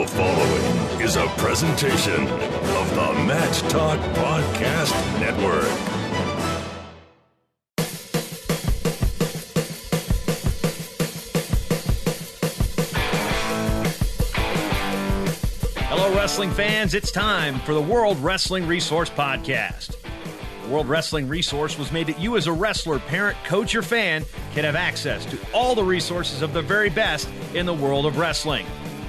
The following is a presentation of the Match Talk Podcast Network. Hello, wrestling fans. It's time for the World Wrestling Resource Podcast. The World Wrestling Resource was made that you as a wrestler, parent, coach, or fan can have access to all the resources of the very best in the world of wrestling.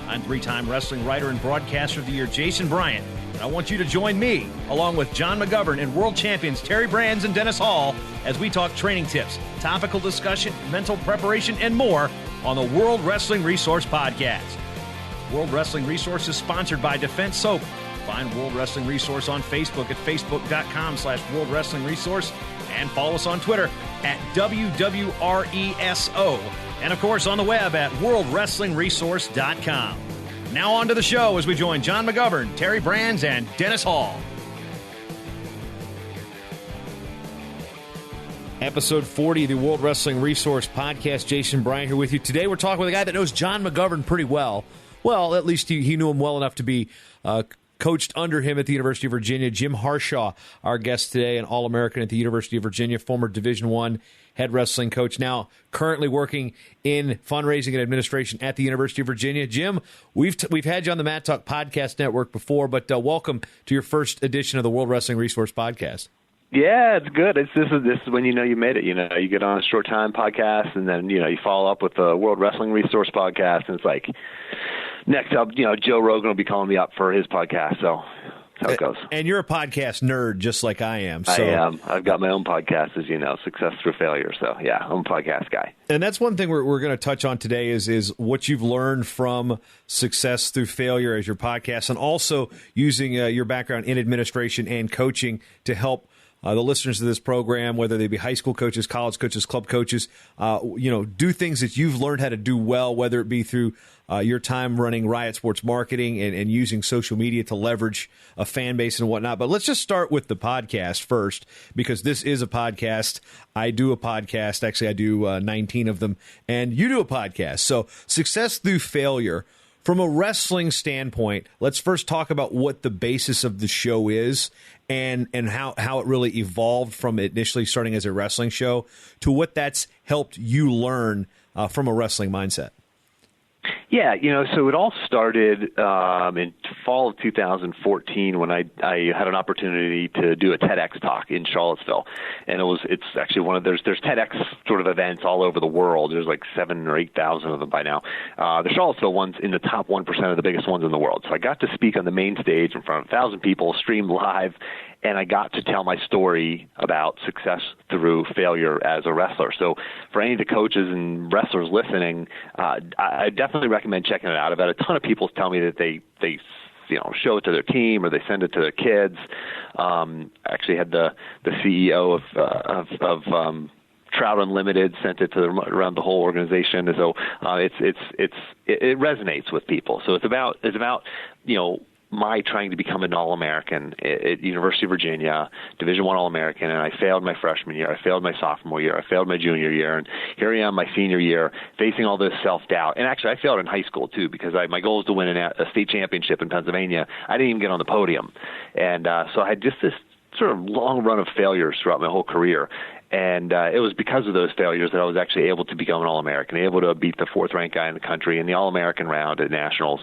I'm three-time wrestling writer and broadcaster of the year, Jason Bryant, and I want you to join me, along with John McGovern and world champions Terry Brands and Dennis Hall, as we talk training tips, topical discussion, mental preparation, and more on the World Wrestling Resource Podcast. World Wrestling Resource is sponsored by Defense Soap. Find World Wrestling Resource on Facebook at facebook.com/World Wrestling Resource and follow us on Twitter at WWR40. And, of course, on the web at worldwrestlingresource.com. Now on to the show as we join John McGovern, Terry Brands, and Dennis Hall. Episode 40 of the World Wrestling Resource Podcast. Jason Bryant here with you. Today we're talking with a guy that knows John McGovern pretty well. Well, at least he knew him well enough to be coached under him at the University of Virginia. Jim Harshaw, our guest today, an All-American at the University of Virginia, former Division I head wrestling coach, now currently working in fundraising and administration at the University of Virginia. Jim, we've had you on the Matt Talk Podcast Network before, but welcome to your first edition of the World Wrestling Resource Podcast. Yeah, it's good. This is when you know you made it. You know, you get on a short time podcast, and then you follow up with the World Wrestling Resource Podcast, and it's like next up, Joe Rogan will be calling me up for his podcast. So that's how it goes. And you're a podcast nerd, just like I am. So. I am. I've got my own podcast, as you know, Success Through Failure. So yeah, I'm a podcast guy. And that's one thing we're going to touch on today is what you've learned from Success Through Failure as your podcast, and also using your background in administration and coaching to help the listeners of this program, whether they be high school coaches, college coaches, club coaches, do things that you've learned how to do well, whether it be through your time running Riot Sports Marketing and using social media to leverage a fan base and whatnot. But let's just start with the podcast first, because this is a podcast. I do a podcast. Actually, I do 19 of them, and you do a podcast. So Success Through Failure. From a wrestling standpoint, let's first talk about what the basis of the show is and how it really evolved from initially starting as a wrestling show to what that's helped you learn from a wrestling mindset. Yeah, so it all started in fall of 2014 when I had an opportunity to do a TEDx talk in Charlottesville, and it's actually one of there's TEDx sort of events all over the world. There's like 7,000 or 8,000 of them by now. The Charlottesville one's in the top 1% of the biggest ones in the world. So I got to speak on the main stage in front of 1,000 people, streamed live, and I got to tell my story about success through failure as a wrestler. So for any of the coaches and wrestlers listening, I definitely recommend checking it out. I've had a ton of people tell me that they show it to their team or they send it to their kids. Actually had the CEO of Trout Unlimited sent it to around the whole organization. So it resonates with people. So it's about my trying to become an All-American at University of Virginia, Division I All-American, and I failed my freshman year, I failed my sophomore year, I failed my junior year, and here I am my senior year facing all this self-doubt. And actually, I failed in high school, too, because my goal was to win a state championship in Pennsylvania. I didn't even get on the podium. And so I had just this sort of long run of failures throughout my whole career. And it was because of those failures that I was actually able to become an All-American, able to beat the fourth-ranked guy in the country in the All-American round at Nationals.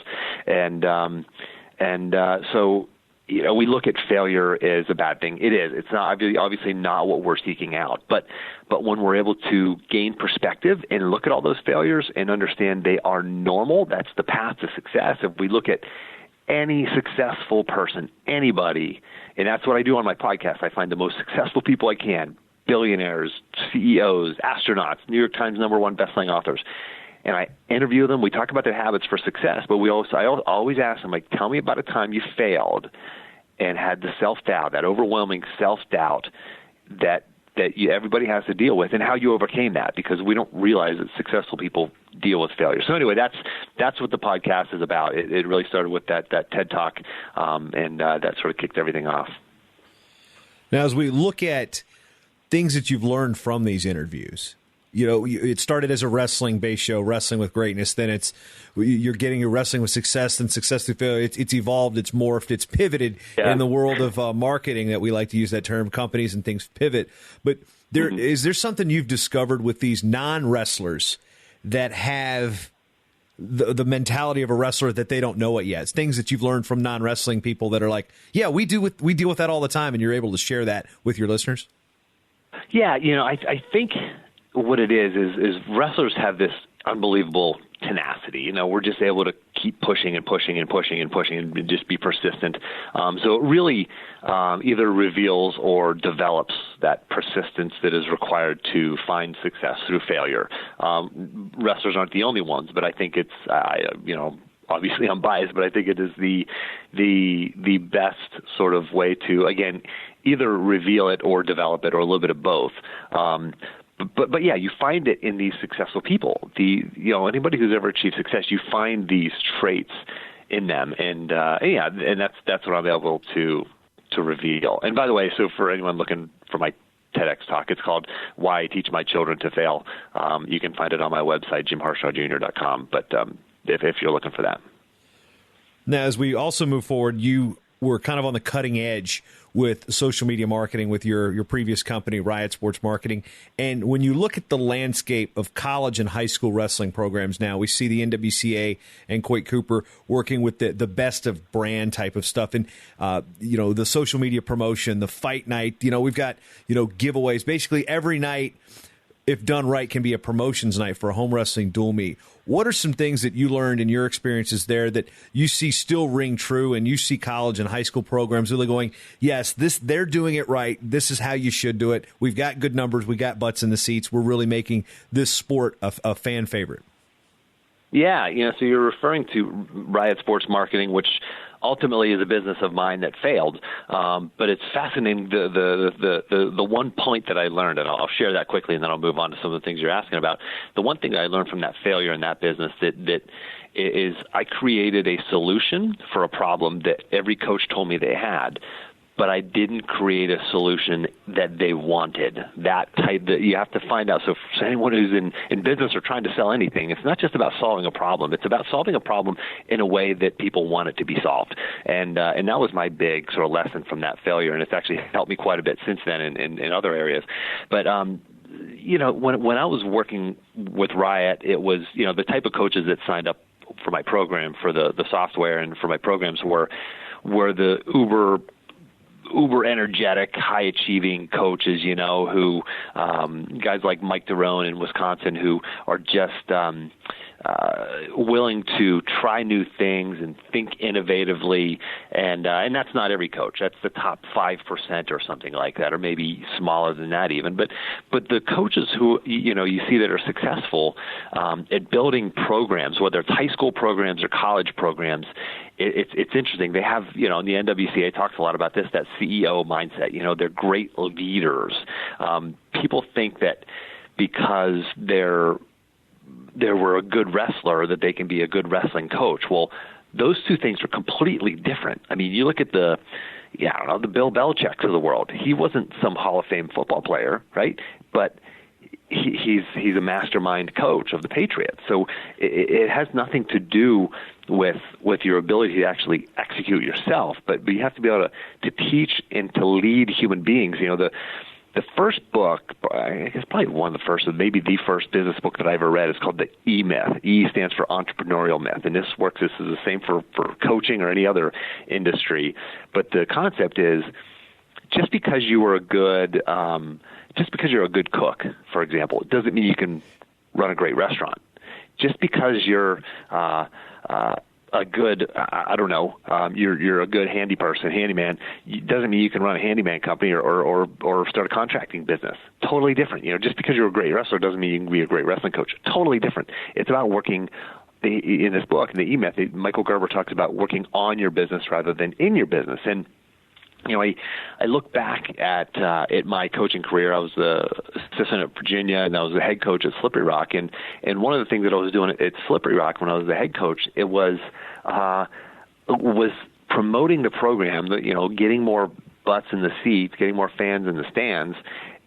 So we look at failure as a bad thing. It is. It's not obviously not what we're seeking out. But when we're able to gain perspective and look at all those failures and understand they are normal, that's the path to success. If we look at any successful person, anybody, and that's what I do on my podcast. I find the most successful people I can, billionaires, CEOs, astronauts, New York Times #1 best-selling authors. And I interview them. We talk about their habits for success, but I always ask them, like, tell me about a time you failed and had the self-doubt, that overwhelming self-doubt that everybody has to deal with, and how you overcame that, because we don't realize that successful people deal with failure. So anyway, that's what the podcast is about. It really started with that TED Talk, and that sort of kicked everything off. Now, as we look at things that you've learned from these interviews, it started as a wrestling-based show, Wrestling with Greatness. Then you're getting your Wrestling with Success, and Success through Failure. It's evolved, it's morphed, it's pivoted in the world of marketing that we like to use that term. Companies and things pivot. But is there something you've discovered with these non-wrestlers that have the mentality of a wrestler that they don't know it yet? It's things that you've learned from non-wrestling people that are like, yeah, we deal with that all the time, and you're able to share that with your listeners? Yeah, I think what it is wrestlers have this unbelievable tenacity. We're just able to keep pushing and pushing and pushing and pushing and just be persistent. So it really either reveals or develops that persistence that is required to find success through failure. Wrestlers aren't the only ones, but I think it's, obviously I'm biased, but I think it is the best sort of way to, again, either reveal it or develop it, or a little bit of both. But yeah, you find it in these successful people. Anybody who's ever achieved success, you find these traits in them, and that's what I'm able to reveal. And by the way, so for anyone looking for my TEDx talk, it's called "Why I Teach My Children to Fail." You can find it on my website, jimharshawjr.com. But if you're looking for that. Now, as we also move forward, you were kind of on the cutting edge with social media marketing with your previous company, Riot Sports Marketing. And when you look at the landscape of college and high school wrestling programs now, we see the NWCA and Coit Cooper working with the best of brand type of stuff. And, the social media promotion, the fight night, we've got, giveaways. Basically every night, if done right, can be a promotions night for a home wrestling dual meet. What are some things that you learned in your experiences there that you see still ring true, and you see college and high school programs really going, yes, they're doing it right. This is how you should do it. We've got good numbers. We got butts in the seats. We're really making this sport a fan favorite. Yeah, so you're referring to Riot Sports Marketing, which ultimately is a business of mine that failed. But it's fascinating. The one point that I learned, and I'll share that quickly, and then I'll move on to some of the things you're asking about. The one thing that I learned from that failure in that business that is I created a solution for a problem that every coach told me they had, but I didn't create a solution that they wanted. That type that you have to find out. So for anyone who's in business or trying to sell anything, it's not just about solving a problem. It's about solving a problem in a way that people want it to be solved. And that was my big sort of lesson from that failure. And it's actually helped me quite a bit since then in other areas. But when I was working with Riot, it was the type of coaches that signed up for my program, for the software and for my programs were the uber energetic, high achieving coaches, who guys like Mike Derone in Wisconsin, who are just willing to try new things and think innovatively, and that's not every coach. That's the top 5% or something like that, or maybe smaller than that even. But the coaches who you see that are successful at building programs, whether it's high school programs or college programs, it's interesting. They have, and the NWCA talks a lot about this, that CEO mindset. They're great leaders. People think that because they were a good wrestler that they can be a good wrestling coach. Well, those two things are completely different. I mean, you look at the Bill Belichick of the world. He wasn't some Hall of Fame football player, right? But he's a mastermind coach of the Patriots. So it has nothing to do with your ability to actually execute yourself, but you have to be able to teach and to lead human beings. The first book, I guess probably one of the first, or maybe the first business book that I ever read is called The E-Myth. E stands for entrepreneurial myth, and this is the same for coaching or any other industry. But the concept is just because you're a good cook, for example, it doesn't mean you can run a great restaurant. Just because you're a good, you're a good handyman, doesn't mean you can run a handyman company or start a contracting business. Totally different. Just because you're a great wrestler doesn't mean you can be a great wrestling coach. Totally different. It's about working. In this book, in the E-Myth, Michael Gerber talks about working on your business rather than in your business. And I look back at my coaching career. I was the assistant at Virginia, and I was the head coach at Slippery Rock. And one of the things that I was doing at Slippery Rock when I was the head coach, it was promoting the program, getting more butts in the seats, getting more fans in the stands.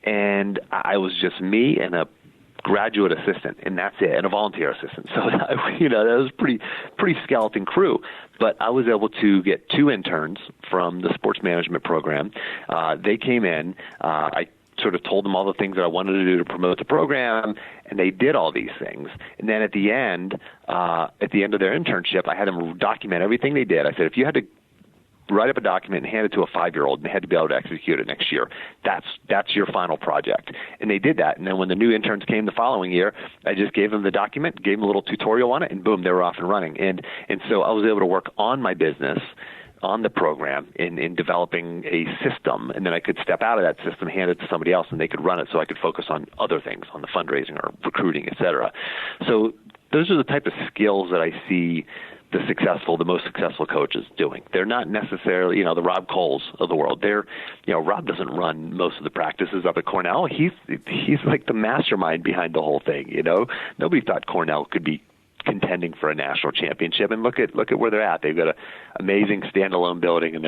And I was just me and a graduate assistant, and that's it, and a volunteer assistant. So, that was pretty skeleton crew. But I was able to get 2 interns from the sports management program. They came in. I sort of told them all the things that I wanted to do to promote the program, and they did all these things. And then at the end of their internship, I had them document everything they did. I said, if you had to write up a document and hand it to a 5-year-old, and they had to be able to execute it next year, that's your final project. And they did that. And then when the new interns came the following year, I just gave them the document, gave them a little tutorial on it, and boom, they were off and running. And so I was able to work on my business, on the program, in developing a system, and then I could step out of that system, hand it to somebody else, and they could run it, so I could focus on other things, on the fundraising or recruiting, et cetera. So those are the type of skills that I see the most successful coaches doing. They're not necessarily, the Rob Coles of the world. Rob doesn't run most of the practices up at Cornell. He's like the mastermind behind the whole thing. Nobody thought Cornell could be contending for a national championship, and look at where they're at. They've got an amazing standalone building, and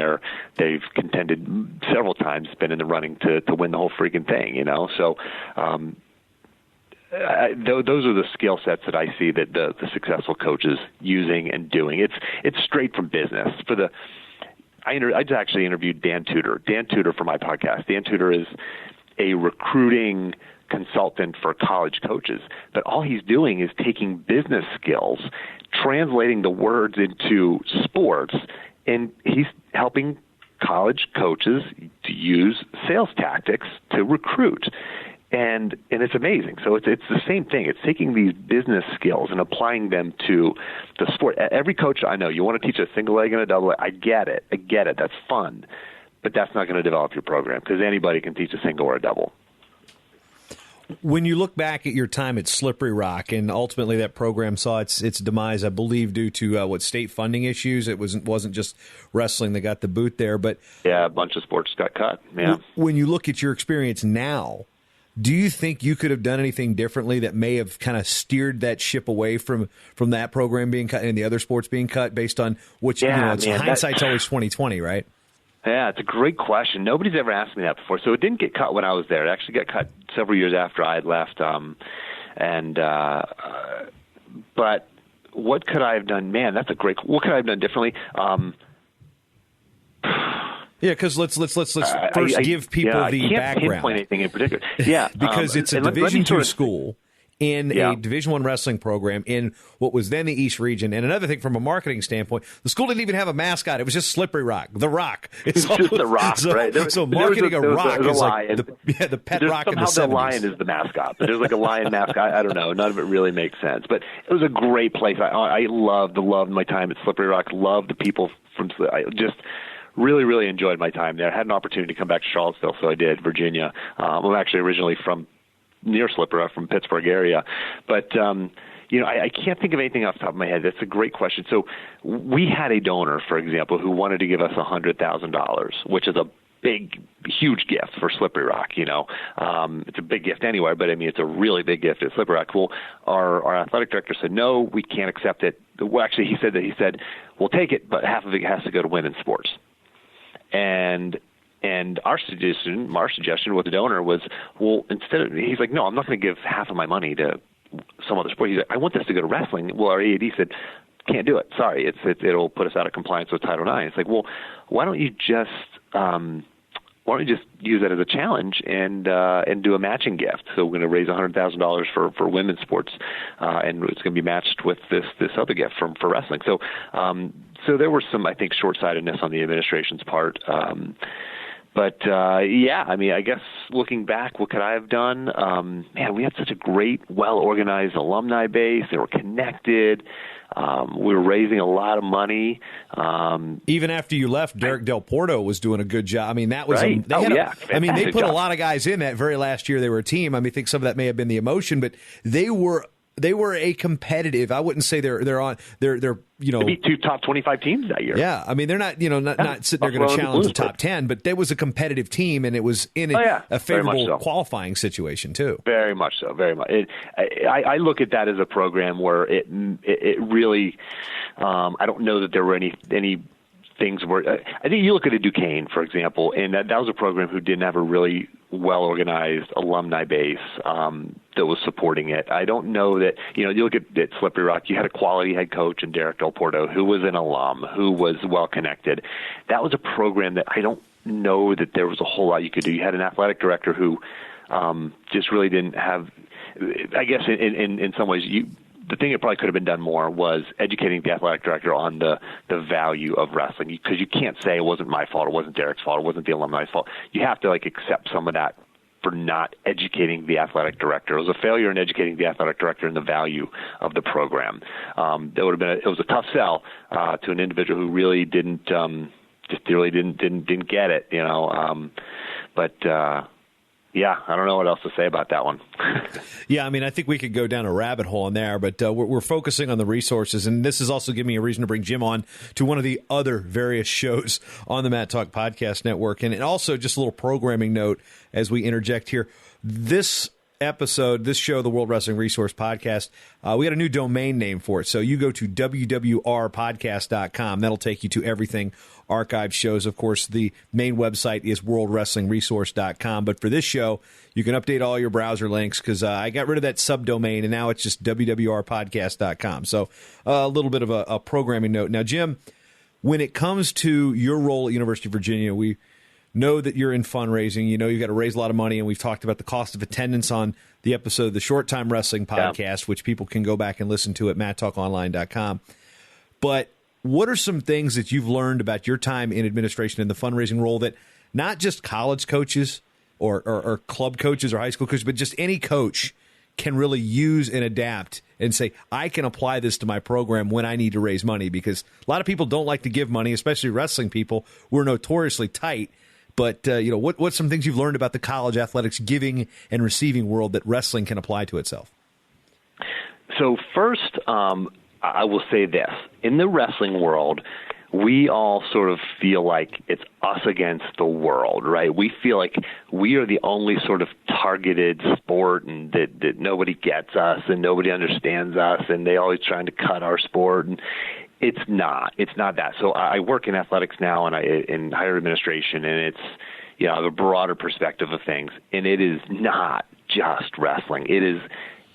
they've contended several times, been in the running to win the whole freaking thing. So. Those are the skill sets that I see that the successful coaches using and doing. It's straight from business. I just actually interviewed Dan Tudor for my podcast. Dan Tudor is a recruiting consultant for college coaches, but all he's doing is taking business skills, translating the words into sports, and he's helping college coaches to use sales tactics to recruit. And it's amazing. So it's the same thing. It's taking these business skills and applying them to the sport. Every coach I know, you want to teach a single leg and a double leg. I get it. That's fun. But that's not going to develop your program, because anybody can teach a single or a double. When you look back at your time at Slippery Rock, and ultimately that program saw its demise, I believe, due to state funding issues. It wasn't just wrestling that got the boot there, but yeah, a bunch of sports got cut. Yeah. When you look at your experience now, do you think you could have done anything differently that may have kind of steered that ship away from that program being cut and the other sports being cut, based on what hindsight's always 20/20, right? Yeah, it's a great question. Nobody's ever asked me that before. So it didn't get cut when I was there. It actually got cut several years after I had left. But what could I have done? Man, what could I have done differently? Yeah, because let's first give people the background. I can't pinpoint anything in particular. Yeah, because it's a Division II school in a Division I wrestling program in what was then the East Region. And another thing, from a marketing standpoint, the school didn't even have a mascot. It was just Slippery Rock, the Rock. It's just the Rock, right? So marketing a rock is like the pet rock in the 70s. Somehow the lion is the mascot, but there's like a lion mascot. I don't know. None of it really makes sense. But it was a great place. I loved my time at Slippery Rock. Loved the people I just really, really enjoyed my time there. I had an opportunity to come back to Charlottesville, so I did, Virginia. I'm actually originally from near Slippery Rock, from Pittsburgh area. But, I can't think of anything off the top of my head. That's a great question. So we had a donor, for example, who wanted to give us $100,000, which is a big, huge gift for Slippery Rock. It's a big gift anywhere, but I mean, it's a really big gift at Slippery Rock. Well, our athletic director said, no, we can't accept it. Well, actually, he said, we'll take it, but half of it has to go to women's sports. And our suggestion with the donor was, well, he's like, no, I'm not going to give half of my money to some other sport. He's like, I want this to go to wrestling. Well, our AAD said, can't do it. Sorry, it'll put us out of compliance with Title IX. It's like, well, why don't you just use that as a challenge and do a matching gift? So we're going to raise $100,000 for women's sports, and it's going to be matched with this other gift for wrestling. So there was some, I think, short-sightedness on the administration's part. I guess looking back, what could I have done? Man, we had such a great, well-organized alumni base. They were connected. We were raising a lot of money. Even after you left, Derek Del Porto was doing a good job. I mean, that was right. They put a lot of guys in that very last year. They were a team. I mean, I think some of that may have been the emotion, but they were a competitive. I wouldn't say they're maybe 2 top 25 teams that year. Yeah, I mean, they're not not sitting there going to challenge the top 10, but there was a competitive team, and it was in a favorable qualifying situation too. Very much so, very much. I look at that as a program where it really. I don't know that there were any things where I think you look at a Duquesne, for example, and that was a program who didn't have a really well-organized alumni base that was supporting it. I don't know that, you look at Slippery Rock, you had a quality head coach in Derek Del Porto who was an alum, who was well-connected. That was a program that I don't know that there was a whole lot you could do. You had an athletic director who just really didn't have, I guess in some ways, the thing that probably could have been done more was educating the athletic director on the value of wrestling, because you can't say it wasn't my fault, it wasn't Derek's fault, it wasn't the alumni's fault. You have to accept some of that for not educating the athletic director. It was a failure in educating the athletic director in the value of the program. That would have been it was a tough sell to an individual who really didn't didn't get it, but. Yeah, I don't know what else to say about that one. Yeah, I mean, I think we could go down a rabbit hole in there, but we're focusing on the resources, and this is also giving me a reason to bring Jim on to one of the other various shows on the Matt Talk Podcast Network. And also just a little programming note as we interject here. This episode, this show, the World Wrestling Resource Podcast, we got a new domain name for it. So you go to WWRpodcast.com. That'll take you to everything archive shows. Of course, the main website is worldwrestlingresource.com. But for this show, you can update all your browser links because I got rid of that subdomain, and now it's just WWRpodcast.com. So a little bit of a programming note. Now, Jim, when it comes to your role at University of Virginia, we know that you're in fundraising. You've got to raise a lot of money, and we've talked about the cost of attendance on the episode of the Short Time Wrestling Podcast, which people can go back and listen to at MattTalkOnline.com. But what are some things that you've learned about your time in administration and the fundraising role that not just college coaches or club coaches or high school coaches, but just any coach can really use and adapt and say, I can apply this to my program when I need to raise money? Because a lot of people don't like to give money, especially wrestling people. We're notoriously tight. But, what's some things you've learned about the college athletics giving and receiving world that wrestling can apply to itself? So first, I will say this. In the wrestling world, we all sort of feel like it's us against the world, right? We feel like we are the only sort of targeted sport, and that nobody gets us and nobody understands us, and they always trying to cut our sport. And it's not that. So I work in athletics now, and in higher administration, and it's, I have a broader perspective of things, and it is not just wrestling.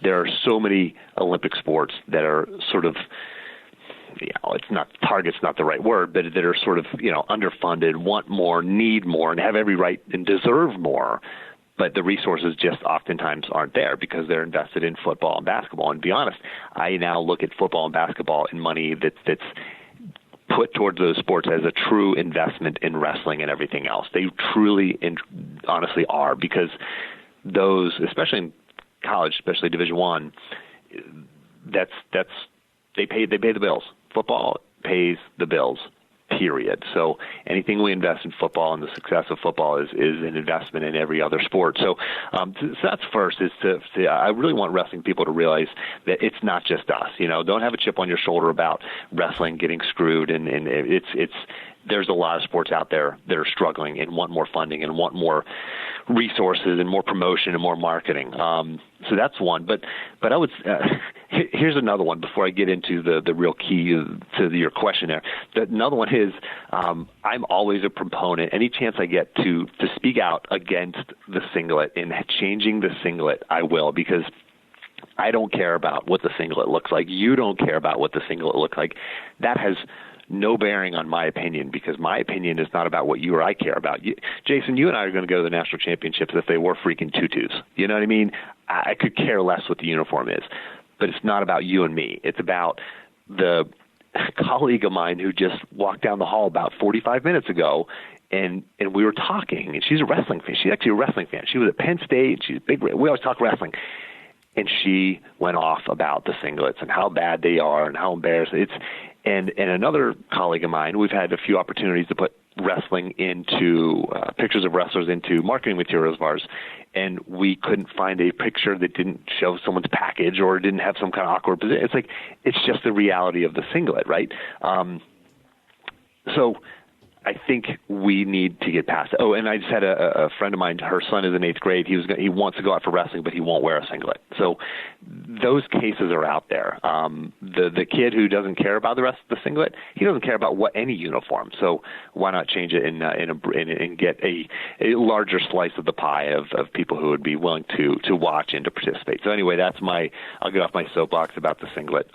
There are so many Olympic sports that are sort of, it's not, target's not the right word, but that are sort of, underfunded, want more, need more, and have every right and deserve more. But the resources just oftentimes aren't there because they're invested in football and basketball. And to be honest, I now look at football and basketball and money that's put towards those sports as a true investment in wrestling and everything else. They truly and honestly are, because those, especially in college, especially Division I, they pay the bills. Football pays the bills, period. So anything we invest in football and the success of football is an investment in every other sport. So that's first, is to I really want wrestling people to realize that it's not just us. Don't have a chip on your shoulder about wrestling getting screwed, and it's there's a lot of sports out there that are struggling and want more funding and want more resources and more promotion and more marketing. So that's one. But I would here's another one before I get into the real key to your question there. Another one is I'm always a proponent, any chance I get to speak out against the singlet and changing the singlet, I will, because I don't care about what the singlet looks like. You don't care about what the singlet looks like. That has no bearing on my opinion, because my opinion is not about what you or I care about. Jason, you and I are going to go to the national championships if they wore freaking tutus. You know what I mean? I could care less what the uniform is, but it's not about you and me. It's about the colleague of mine who just walked down the hall about 45 minutes ago, and we were talking, and she's a wrestling fan. She's actually a wrestling fan. She was at Penn State. She's big. We always talk wrestling. And she went off about the singlets and how bad they are and how embarrassing it's. And another colleague of mine, we've had a few opportunities to put wrestling into pictures of wrestlers into marketing materials of ours, and we couldn't find a picture that didn't show someone's package or didn't have some kind of awkward position. It's just the reality of the singlet, right? So I think we need to get past it. Oh, and I just had a friend of mine, her son is in 8th grade. He wants to go out for wrestling, but he won't wear a singlet. So those cases are out there. The kid who doesn't care about the rest of the singlet, he doesn't care about any uniform. So why not change it and get a larger slice of the pie of people who would be willing to watch and to participate. So anyway, I'll get off my soapbox about the singlet.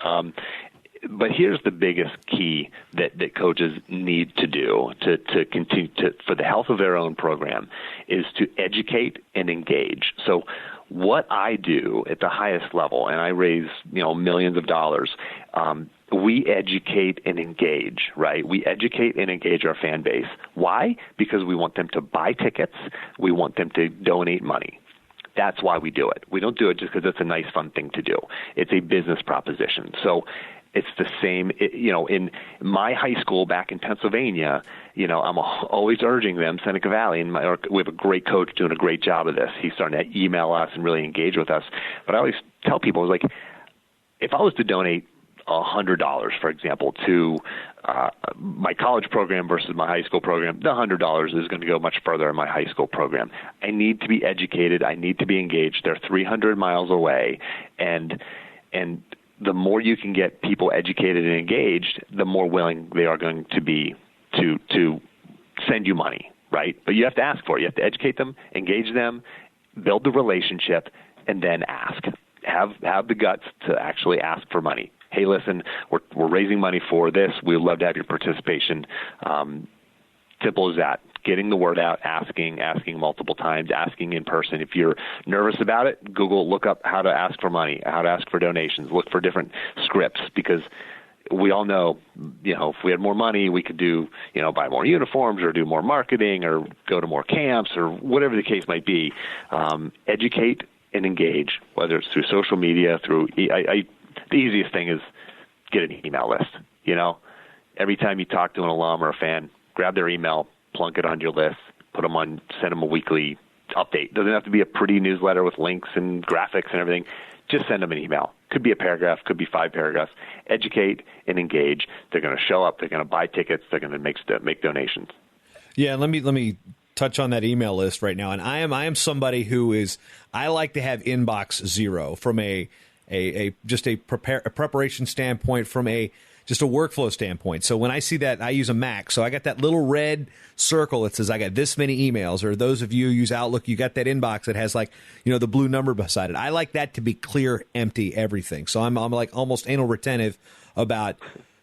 But here's the biggest key that coaches need to do to continue for the health of their own program is to educate and engage. So what I do at the highest level, and I raise millions of dollars, we educate and engage, right? We educate and engage our fan base. Why? Because we want them to buy tickets. We want them to donate money. That's why we do it. We don't do it just because it's a nice, fun thing to do. It's a business proposition. So it's the same, in my high school back in Pennsylvania, I'm always urging them, Seneca Valley, and we have a great coach doing a great job of this. He's starting to email us and really engage with us. But I always tell people, like, if I was to donate $100, for example, to my college program versus my high school program, the $100 is going to go much further in my high school program. I need to be educated. I need to be engaged. They're 300 miles away, and the more you can get people educated and engaged, the more willing they are going to be to send you money, right? But you have to ask for it. You have to educate them, engage them, build the relationship, and then ask. Have the guts to actually ask for money. Hey, listen, we're raising money for this. We'd love to have your participation. Simple as that. Getting the word out, asking multiple times, asking in person. If you're nervous about it, look up how to ask for money, how to ask for donations, look for different scripts, because we all know, if we had more money, we could do, buy more uniforms or do more marketing or go to more camps or whatever the case might be. Educate and engage, whether it's through social media, the easiest thing is get an email list. Every time you talk to an alum or a fan, grab their email, plunk it on your list, send them a weekly update. Doesn't have to be a pretty newsletter with links and graphics and everything. Just send them an email. Could be a paragraph, could be 5 paragraphs. Educate and engage. They're going to show up. They're going to buy tickets. They're going to make donations. Yeah, let me touch on that email list right now. And I am somebody I like to have inbox zero from a preparation standpoint, from just a workflow standpoint. So when I see that, I use a Mac. So I got that little red circle that says I got this many emails, or those of you who use Outlook, you got that inbox that has the blue number beside it. I like that to be clear, empty, everything. So I'm like almost anal retentive about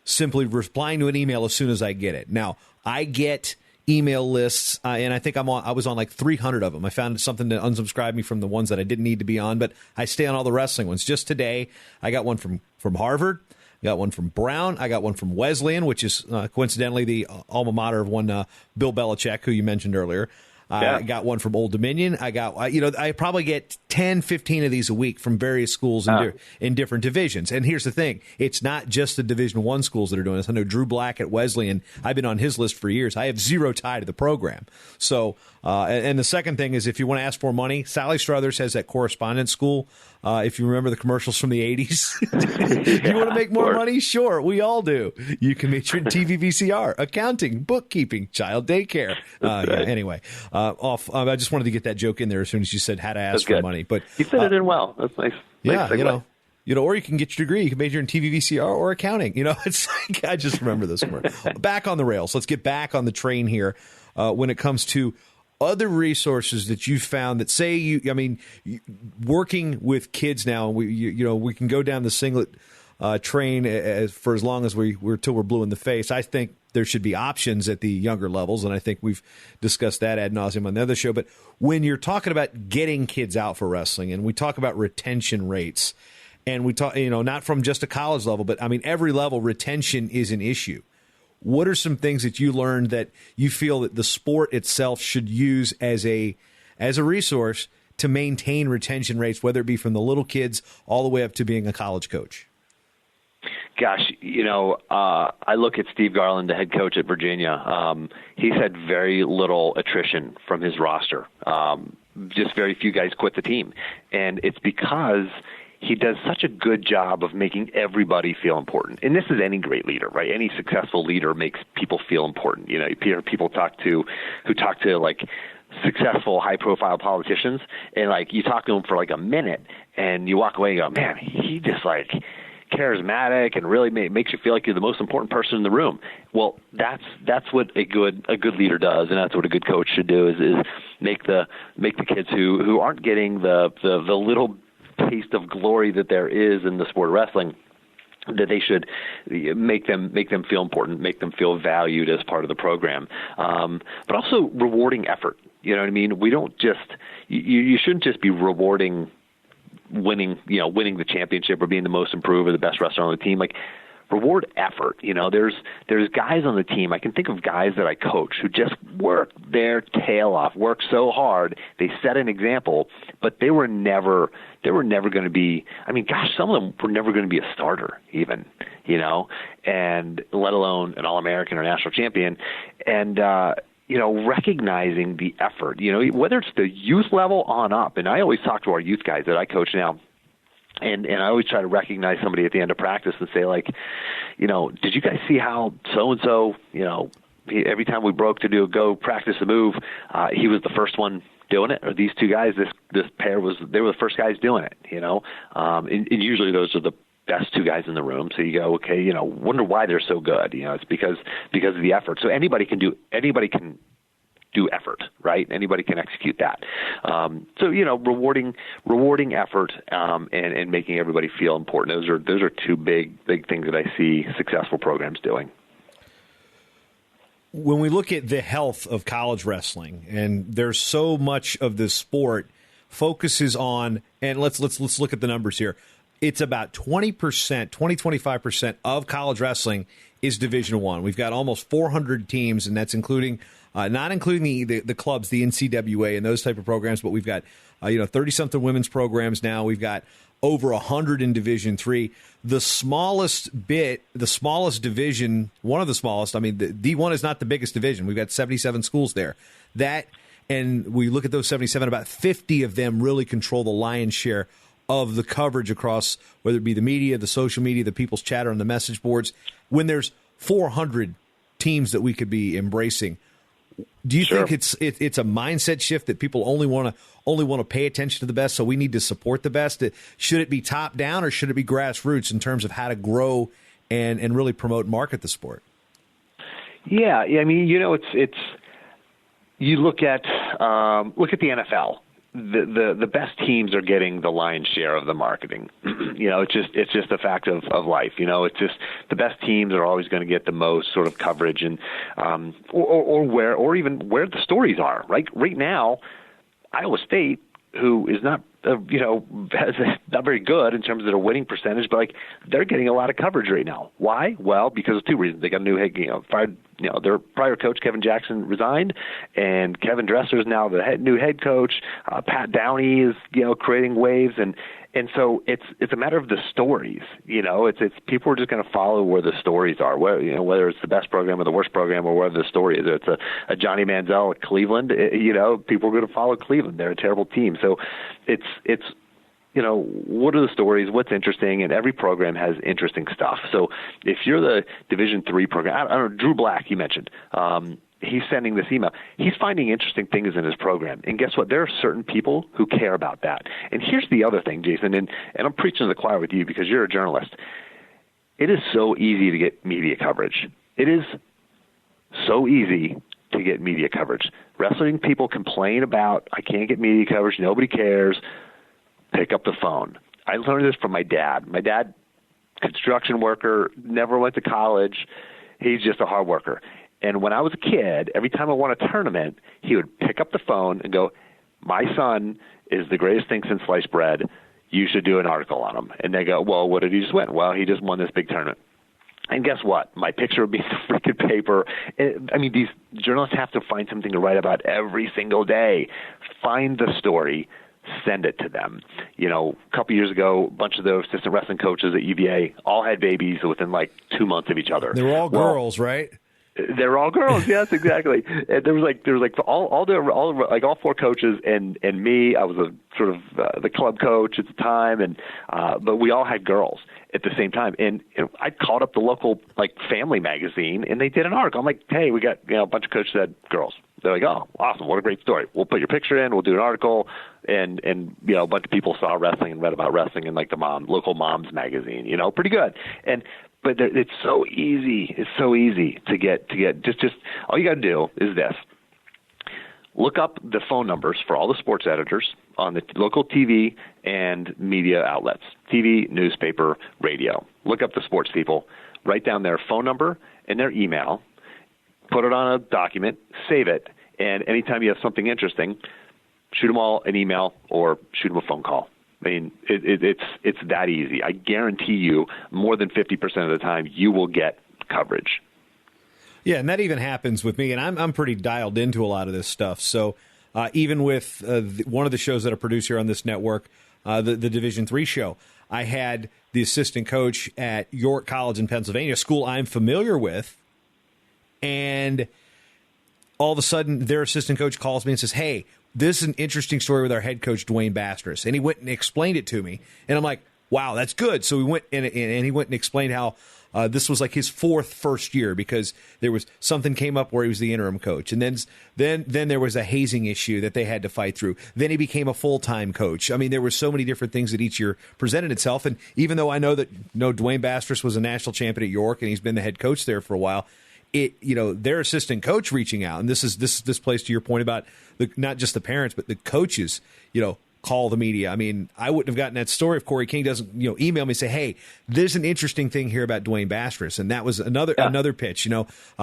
simply replying to an email as soon as I get it. Now, I get email lists, and I think I was on like 300 of them. I found something to unsubscribe me from the ones that I didn't need to be on, but I stay on all the wrestling ones. Just today, I got one from Harvard. I got one from Brown. I got one from Wesleyan, which is coincidentally the alma mater of one Bill Belichick, who you mentioned earlier. I got one from Old Dominion. I probably get 10, 15 of these a week from various schools in different divisions. And here's the thing. It's not just the Division I schools that are doing this. I know Drew Black at Wesleyan, I've been on his list for years. I have zero tie to the program. So, and the second thing is, if you want to ask for money, Sally Struthers has that correspondence school. If you remember the commercials from the 80s, you want to make more money? Sure, we all do. You can major in TV VCR, accounting, bookkeeping, child daycare. Anyway, I just wanted to get that joke in there as soon as you said how to ask for money. But you fit it in well. That's nice. Yeah, or you can get your degree. You can major in TV VCR or accounting. It's like, I just remember this commercial. Back on the rails. Let's get back on the train here when it comes to other resources that you found that say working with kids now, we can go down the singlet train for as long as we're till we're blue in the face. I think there should be options at the younger levels, and I think we've discussed that ad nauseum on the other show. But when you're talking about getting kids out for wrestling, and we talk about retention rates, and we talk, not from just a college level, but every level, retention is an issue. What are some things that you learned that you feel that the sport itself should use as a resource to maintain retention rates, whether it be from the little kids all the way up to being a college coach? Gosh, I look at Steve Garland, the head coach at Virginia. He's had very little attrition from his roster. Just very few guys quit the team. And it's because he does such a good job of making everybody feel important. And this is any great leader, right? Any successful leader makes people feel important. You hear people who talk to like successful, high-profile politicians, and like you talk to them for like a minute, and you walk away and go, man, he just like charismatic and really makes you feel like you're the most important person in the room. Well, that's what a good leader does, and that's what a good coach should do is make the kids who aren't getting the little taste of glory that there is in the sport of wrestling, that they should make them feel important, make them feel valued as part of the program, but also rewarding effort. You know what I mean? We don't just you shouldn't just be rewarding winning the championship or being the most improved or the best wrestler on the team. Like, reward effort. There's guys on the team. I can think of guys that I coach who just work their tail off, work so hard. They set an example, but they were never going to be. I mean, gosh, some of them were never going to be a starter, even. And let alone an All-American or national champion. And recognizing the effort. Whether it's the youth level on up. And I always talk to our youth guys that I coach now. And I always try to recognize somebody at the end of practice and say, like, did you guys see how so-and-so, every time we broke to go practice a move, he was the first one doing it? Or these two guys, this pair they were the first guys doing it, and usually those are the best two guys in the room. So you go, okay, wonder why they're so good. It's because of the effort. So anybody can do effort, right? Anybody can execute that. Rewarding effort, and making everybody feel important. Those are two big things that I see successful programs doing. When we look at the health of college wrestling, and there's so much of the sport focuses on, and let's look at the numbers here. It's about 25% of college wrestling is Division I. We've got almost 400 teams, and that's including not including the clubs, the NCWA and those type of programs, but we've got 30-something women's programs now. We've got over 100 in Division III. The smallest division, one of the smallest, I mean, the D1 is not the biggest division. We've got 77 schools there. And we look at those 77, about 50 of them really control the lion's share of the coverage across, whether it be the media, the social media, the people's chatter on the message boards. When there's 400 teams that we could be embracing, do you think it's a mindset shift that people only want to pay attention to the best, so we need to support the best? Should it be top down, or should it be grassroots in terms of how to grow and really promote and market the sport? Yeah. I mean, it's you look at the NFL. The best teams are getting the lion's share of the marketing. It's just a fact of life. It's just the best teams are always going to get the most sort of coverage, and or even where the stories are. Right now, Iowa State, who is not not very good in terms of their winning percentage, but they're getting a lot of coverage right now. Why? Well, because of two reasons. They got a new head, fired. Their prior coach Kevin Jackson resigned, and Kevin Dresser is now the new head coach. Pat Downey is creating waves, and so it's a matter of the stories. It's people are just going to follow where the stories are. Whether it's the best program or the worst program, or wherever the story is. It's a Johnny Manziel at Cleveland. People are going to follow Cleveland. They're a terrible team. So it's what are the stories? What's interesting? And every program has interesting stuff. So if you're the Division III program, I don't know, Drew Black, you mentioned, he's sending this email. He's finding interesting things in his program. And guess what? There are certain people who care about that. And here's the other thing, Jason, and I'm preaching to the choir with you because you're a journalist. It is so easy to get media coverage. It is so easy to get media coverage. Wrestling people complain about, I can't get media coverage, nobody cares. Pick up the phone. I learned this from my dad. My dad, construction worker, never went to college. He's just a hard worker. And when I was a kid, every time I won a tournament, he would pick up the phone and go, my son is the greatest thing since sliced bread. You should do an article on him. And they go, well, what did he just win? Well, he just won this big tournament. And guess what? My picture would be in the freaking paper. I mean, these journalists have to find something to write about every single day. Find the story. Send it to them. A couple years ago, a bunch of the assistant wrestling coaches at UVA all had babies within 2 months of each other. They were all girls, right? They're all girls. Yes, exactly. And there was all four coaches and me. I was a sort of the club coach at the time, and but we all had girls at the same time. And I called up the local family magazine, and they did an article. I'm like, hey, we got a bunch of coaches that had girls. They're like, oh, awesome, what a great story. We'll put your picture in. We'll do an article, and a bunch of people saw wrestling and read about wrestling in the local moms magazine. Pretty good. But it's so easy. It's so easy to get just all you got to do is this. Look up the phone numbers for all the sports editors on the local TV and media outlets, TV, newspaper, radio. Look up the sports people, write down their phone number and their email, put it on a document, save it, and anytime you have something interesting, shoot them all an email or shoot them a phone call. I mean, it's that easy. I guarantee you more than 50% of the time you will get coverage. Yeah, and that even happens with me, and I'm pretty dialed into a lot of this stuff. So even with one of the shows that I produce here on this network, the Division III show, I had the assistant coach at York College in Pennsylvania, a school I'm familiar with, and all of a sudden their assistant coach calls me and says, hey, this is an interesting story with our head coach, Dwayne Bastris. And he went and explained it to me. And I'm like, wow, that's good. So we went and he went and explained how this was his first year because there was something came up where he was the interim coach. And then there was a hazing issue that they had to fight through. Then he became a full-time coach. I mean, there were so many different things that each year presented itself. And even though I know that Dwayne Bastris was a national champion at York and he's been the head coach there for a while, their assistant coach reaching out, and this plays to your point about not just the parents but the coaches, call the media. I mean, I wouldn't have gotten that story if Corey King doesn't, email me and say, hey, there's an interesting thing here about Dwayne Bastris. And that was another pitch.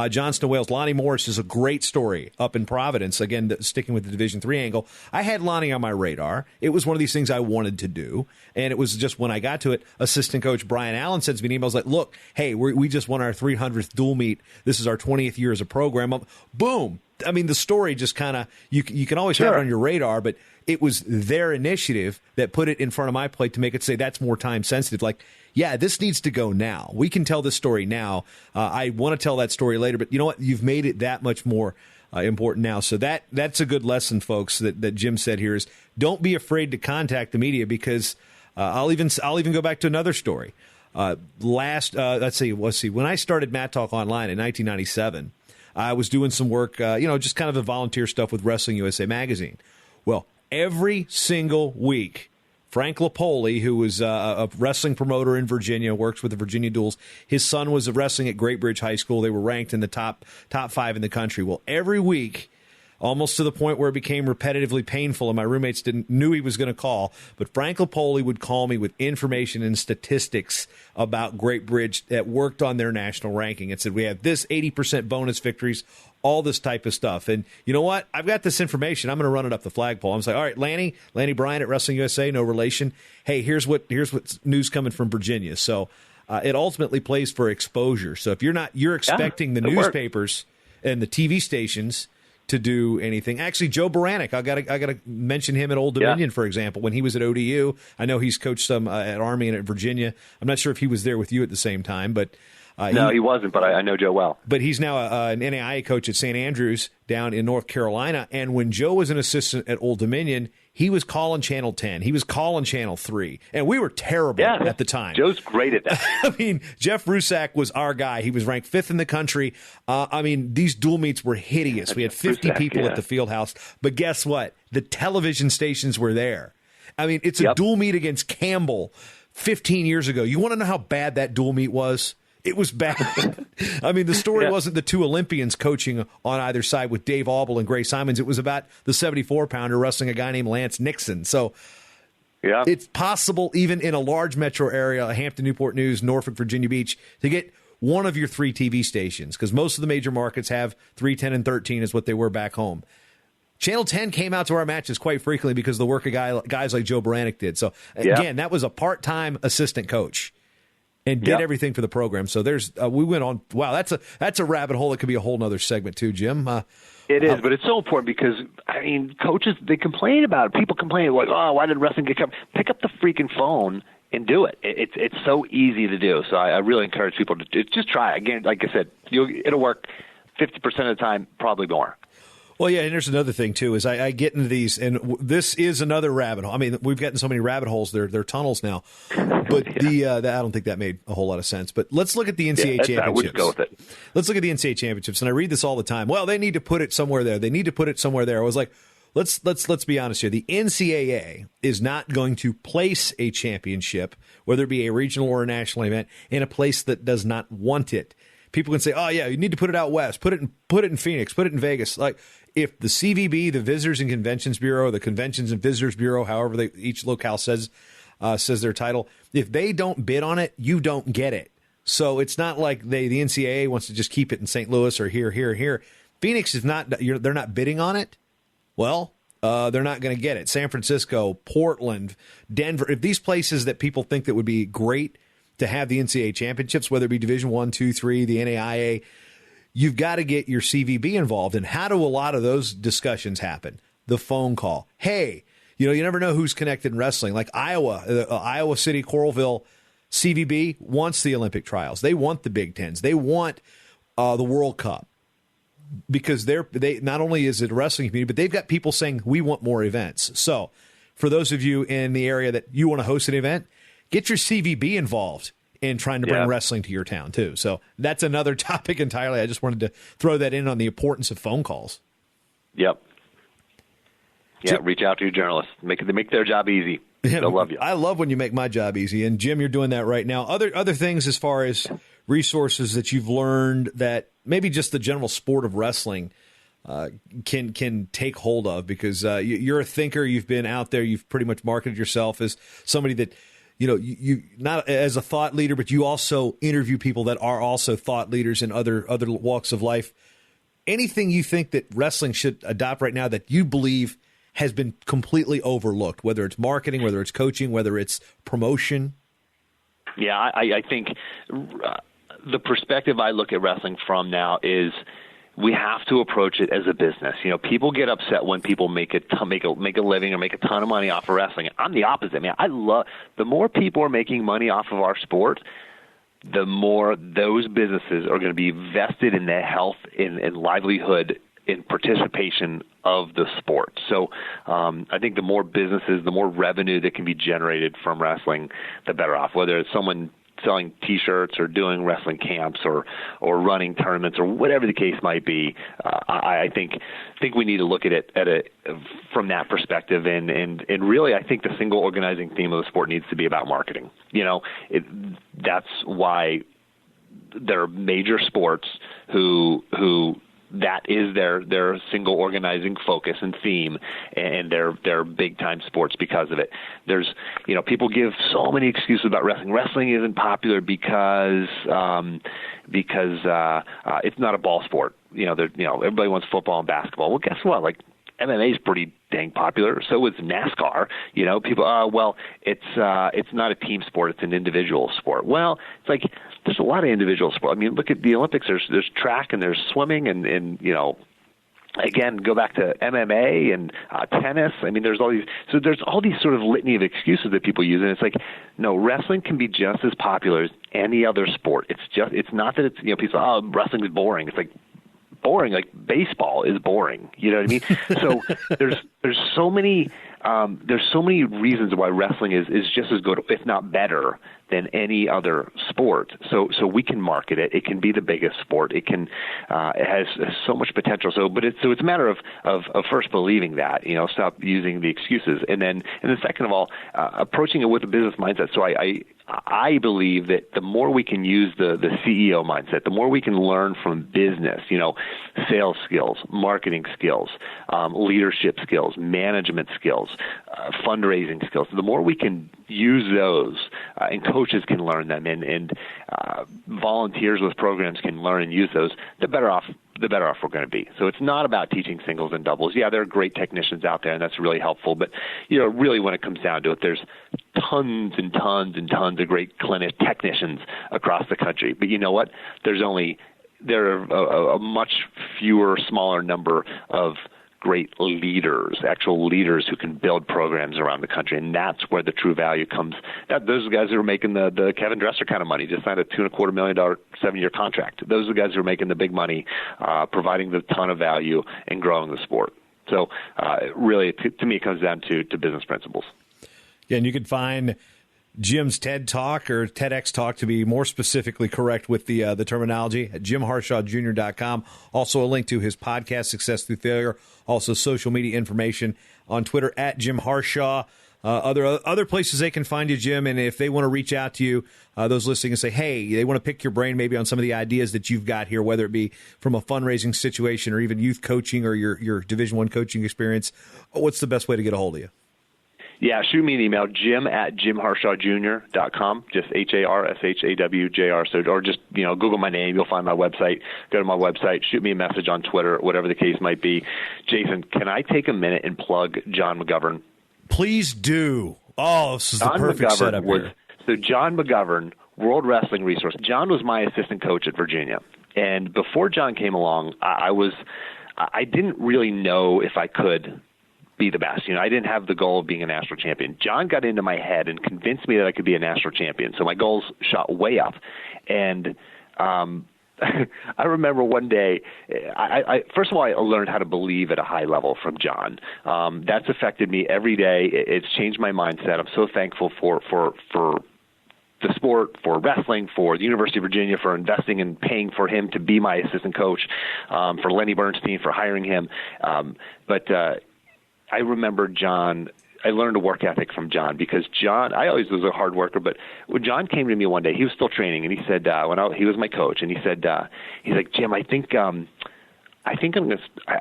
Johnston Wales, Lonnie Morris is a great story up in Providence. Again, sticking with the Division III angle. I had Lonnie on my radar. It was one of these things I wanted to do. And it was just when I got to it, assistant coach Brian Allen sends me an email. I was like, look, hey, we just won our 300th dual meet. This is our 20th year as a program. Boom. I mean, the story just kind of, you can always have it on your radar, but it was their initiative that put it in front of my plate to make it say that's more time sensitive. Yeah, this needs to go now. We can tell this story now. I want to tell that story later, but you know what? You've made it that much more important now. So that's a good lesson, folks, that Jim said here is don't be afraid to contact the media because I'll even go back to another story. Let's see. When I started Matt Talk Online in 1997, I was doing some work, just kind of the volunteer stuff with Wrestling USA Magazine. Well, every single week, Frank Lapoli, who was a wrestling promoter in Virginia, works with the Virginia Duels. His son was wrestling at Great Bridge High School. They were ranked in the top 5 in the country. Well, every week, almost to the point where it became repetitively painful, and my roommates knew he was going to call, but Frank Lapoli would call me with information and statistics about Great Bridge that worked on their national ranking and said, we have this 80% bonus victories, all this type of stuff. And you know what? I've got this information. I'm going to run it up the flagpole. I'm like, all right, Lanny Bryant at Wrestling USA, no relation. Hey, here's what's news coming from Virginia. So it ultimately plays for exposure. So if you're expecting the newspapers and the TV stations to do anything. Actually, Joe Baranek, I got to mention him at Old Dominion, for example. When he was at ODU, I know he's coached some at Army and at Virginia. I'm not sure if he was there with you at the same time, but no, he wasn't. But I know Joe well. But he's now an NAIA coach at St. Andrews down in North Carolina. And when Joe was an assistant at Old Dominion, he was calling Channel 10. He was calling Channel 3. And we were terrible at the time. Joe's great at that. I mean, Jeff Rusak was our guy. He was ranked 5th in the country. These dual meets were hideous. We had 50 people at the field house. But guess what? The television stations were there. I mean, it's a dual meet against Campbell 15 years ago. You want to know how bad that dual meet was? It was bad. I mean, the story wasn't the two Olympians coaching on either side with Dave Auble and Gray Simons. It was about the 74-pounder wrestling a guy named Lance Nixon. So it's possible, even in a large metro area, Hampton, Newport News, Norfolk, Virginia Beach, to get one of your 3 TV stations, because most of the major markets have 3, 10, and 13 is what they were back home. Channel 10 came out to our matches quite frequently because of the work of guys like Joe Baranek did. So, again, that was a part-time assistant coach. And did everything for the program. So we went on. Wow, that's a rabbit hole that could be a whole nother segment too, Jim. It is, but it's so important because coaches, they complain about it. People complain like, oh, why did wrestling get covered? Pick up the freaking phone and do it. It's so easy to do. So I really encourage people to just try. Again, like I said, it'll work 50% of the time, probably more. Well, yeah, and there's another thing, too, is I get into these, and this is another rabbit hole. I mean, we've gotten so many rabbit holes, they're tunnels now. But I don't think that made a whole lot of sense. But let's look at the NCAA championships. We'll just go with it. Let's look at the NCAA championships, and I read this all the time. Well, they need to put it somewhere there. They need to put it somewhere there. I was like, let's be honest here. The NCAA is not going to place a championship, whether it be a regional or a national event, in a place that does not want it. People can say, "Oh yeah, you need to put it out west. Put it in Phoenix. Put it in Vegas." Like if the CVB, the Visitors and Conventions Bureau, the Conventions and Visitors Bureau, however each locale says their title, if they don't bid on it, you don't get it. So it's not like the NCAA wants to just keep it in St. Louis or here. Phoenix is not. They're not bidding on it. Well, they're not going to get it. San Francisco, Portland, Denver. If these places that people think that would be great to have the NCAA championships, whether it be Division I, II, III, the NAIA, you've got to get your CVB involved. And how do a lot of those discussions happen? The phone call. Hey, you never know who's connected in wrestling. Like Iowa City, Coralville, CVB wants the Olympic trials. They want the Big Tens. They want the World Cup. Because they not only is it a wrestling community, but they've got people saying we want more events. So for those of you in the area that you want to host an event, get your CVB involved in trying to bring wrestling to your town too. So that's another topic entirely. I just wanted to throw that in on the importance of phone calls. Yep. Yeah, reach out to your journalists. Make their job easy. They'll love you. I love when you make my job easy. And Jim, you're doing that right now. Other things as far as resources that you've learned that maybe just the general sport of wrestling can take hold of, because you're a thinker. You've been out there. You've pretty much marketed yourself as somebody that, you not as a thought leader, but you also interview people that are also thought leaders in other walks of life. Anything you think that wrestling should adopt right now that you believe has been completely overlooked, whether it's marketing, whether it's coaching, whether it's promotion? Yeah, I think the perspective I look at wrestling from now is we have to approach it as a business. People get upset when people make a living or make a ton of money off of wrestling. I'm the opposite, man. The more people are making money off of our sport, the more those businesses are going to be vested in the health and livelihood in participation of the sport. So I think the more businesses, the more revenue that can be generated from wrestling, the better off, whether it's someone selling T-shirts or doing wrestling camps or running tournaments or whatever the case might be. I think we need to look at it from that perspective, and really I think the single organizing theme of the sport needs to be about marketing. That's why there are major sports who that is their single organizing focus and theme, and they're big time sports because of it. There's people give so many excuses about wrestling. Wrestling isn't popular because it's not a ball sport. Everybody wants football and basketball. Well, guess what? Like MMA is pretty dang popular. So is NASCAR. People, it's not a team sport. It's an individual sport. Well, it's like there's a lot of individual sport. I mean, look at the Olympics. There's track and there's swimming and again, go back to MMA and tennis. I mean, there's all these sort of litany of excuses that people use, and it's like, no, wrestling can be just as popular as any other sport. It's not that it's people say, wrestling is boring. It's like boring, like baseball is boring. You know what I mean? So there's so many reasons why wrestling is just as good, if not better, than any other sport. So we can market it. It can be the biggest sport. It has so much potential. So it's a matter of first believing that, stop using the excuses, and then second of all, approaching it with a business mindset. So I believe that the more we can use the CEO mindset, the more we can learn from business, sales skills, marketing skills, leadership skills, management skills, fundraising skills, the more we can use those, and coaches can learn them, and volunteers with programs can learn and use those, the better off we're going to be. So it's not about teaching singles and doubles. Yeah, there are great technicians out there, and that's really helpful. But really, when it comes down to it, there's tons and tons and tons of great technicians across the country. But you know what? There are a much smaller number of great leaders, actual leaders who can build programs around the country, and that's where the true value comes. Those are the guys who are making the Kevin Dresser kind of money, just signed a $2.25 million 7-year contract. Those are the guys who are making the big money, providing the ton of value and growing the sport. So really, to me, it comes down to business principles. Yeah, and you can find Jim's TED Talk or TEDx Talk, to be more specifically correct with the terminology, at JimHarshawJr.com. Also a link to his podcast, Success Through Failure. Also social media information on Twitter at Jim Harshaw. Other places they can find you, Jim, and if they want to reach out to you, those listening, and say, hey, they want to pick your brain maybe on some of the ideas that you've got here, whether it be from a fundraising situation or even youth coaching or your Division I coaching experience, what's the best way to get a hold of you? Yeah, shoot me an email, jim@jimharshawjr.com, just HARSHAWJR. So, or just, Google my name. You'll find my website. Go to my website. Shoot me a message on Twitter, whatever the case might be. Jason, can I take a minute and plug John McGovern? Please do. Oh, this is the perfect setup here. So John McGovern, World Wrestling Resource. John was my assistant coach at Virginia. And before John came along, I didn't really know if I could be the best. I didn't have the goal of being a national champion. John got into my head and convinced me that I could be a national champion. So my goals shot way up. And I remember one day, first of all, I learned how to believe at a high level from John. That's affected me every day. It's changed my mindset. I'm so thankful for the sport, for wrestling, for the University of Virginia, for investing and paying for him to be my assistant coach, for Lenny Bernstein, for hiring him. But I remember John. I learned a work ethic from John, because John, I always was a hard worker, but when John came to me one day, he was still training, and he said, he was my coach, and he said, he's like, Jim, I think I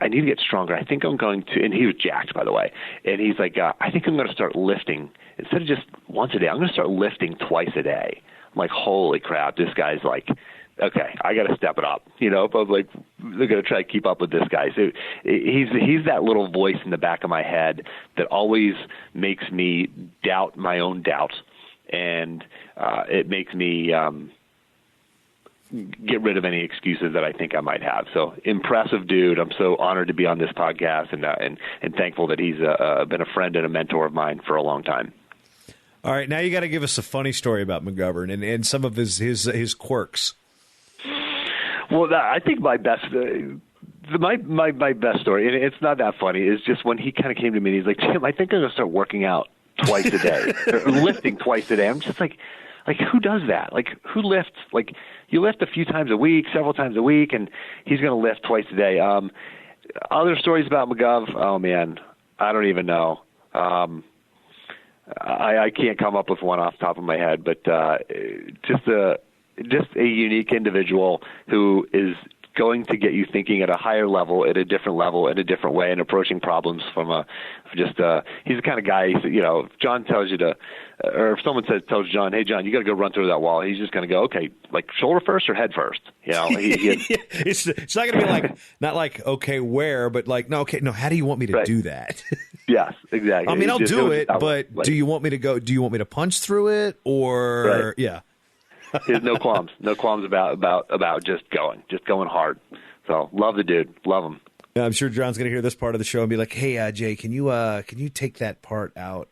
need to get stronger. I think I'm going to, and he was jacked, by the way, and he's like, I think I'm going to start lifting instead of just once a day. I'm going to start lifting twice a day. I'm like, holy crap, this guy's like, okay, I got to step it up. If I'm like, they're going to try to keep up with this guy. So he's that little voice in the back of my head that always makes me doubt my own doubts, and it makes me get rid of any excuses that I think I might have. So impressive dude. I'm so honored to be on this podcast, and thankful that he's been a friend and a mentor of mine for a long time. All right, now you got to give us a funny story about McGovern and some of his quirks. Well, I think my best my best story, and it's not that funny, is just when he kind of came to me and he's like, Jim, I think I'm going to start working out twice a day, or lifting twice a day. I'm just like who does that? Like, who lifts? Like, you lift a few times a week, several times a week, and he's going to lift twice a day. Other stories about McGov, oh man, I don't even know. I can't come up with one off the top of my head, but just a unique individual who is going to get you thinking at a higher level, at a different level, in a different way, and approaching problems from he's the kind of guy, if John tells you to, or if someone tells John, hey, John, you got to go run through that wall, he's just going to go, okay, like shoulder first or head first? It's not going to be not like, okay, where, but like, no, okay, no, how do you want me to do that? Yes, exactly. I mean, I'll do it, but do you want me to punch through it, or, yeah. There's no qualms about just going hard. So love the dude, love him. Yeah, I'm sure John's going to hear this part of the show and be like, "Hey, Jay, can you take that part out?"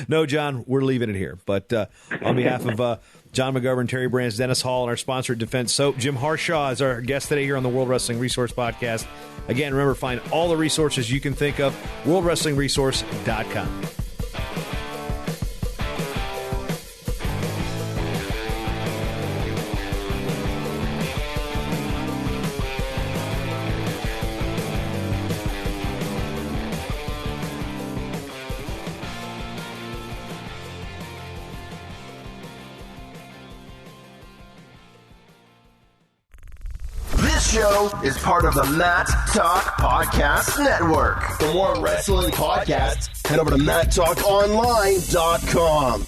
No, John, we're leaving it here. But on behalf of John McGovern, Terry Brands, Dennis Hall, and our sponsor Defense Soap, Jim Harshaw is our guest today here on the World Wrestling Resource Podcast. Again, remember, find all the resources you can think of, worldwrestlingresource.com. Show is part of the Matt Talk Podcast Network. For more wrestling podcasts, head over to MattTalkOnline.com.